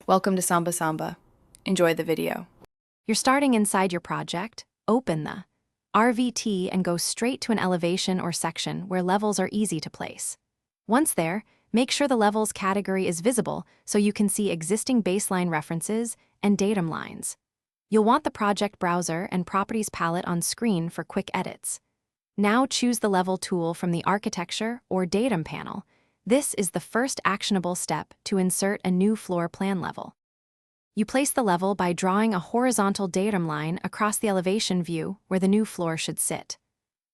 Welcome to Samba Samba. Enjoy the video. You're starting inside your project. Open the RVT and go straight to an elevation or section where levels are easy to place. Once there, make sure the levels category is visible so you can see existing baseline references and datum lines. You'll want the project browser and properties palette on screen for quick edits. Now choose the level tool from the architecture or datum panel. This is the first actionable step to insert a new floor plan level. You place the level by drawing a horizontal datum line across the elevation view where the new floor should sit.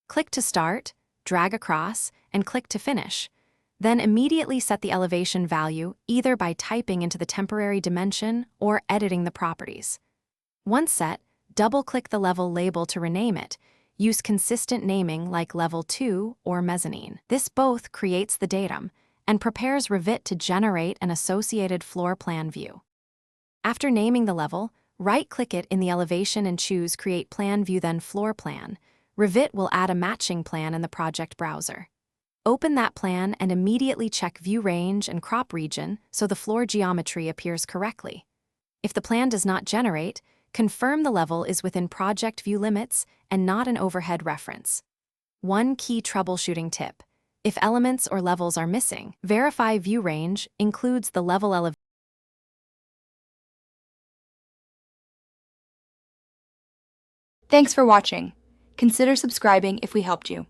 Click to start, drag across, and click to finish. Then immediately set the elevation value either by typing into the temporary dimension or editing the properties. Once set, double-click the level label to rename it. Use consistent naming like Level 2 or Mezzanine. This both creates the datum and prepares Revit to generate an associated floor plan view. After naming the level, right-click it in the elevation and choose Create Plan View then Floor Plan. Revit will add a matching plan in the project browser. Open that plan and immediately check View Range and Crop Region so the floor geometry appears correctly. If the plan does not generate, confirm the level is within project view limits and not an overhead reference. One key troubleshooting tip: if elements or levels are missing, verify view range includes the level elevation. Thanks for watching. Consider subscribing if we helped you.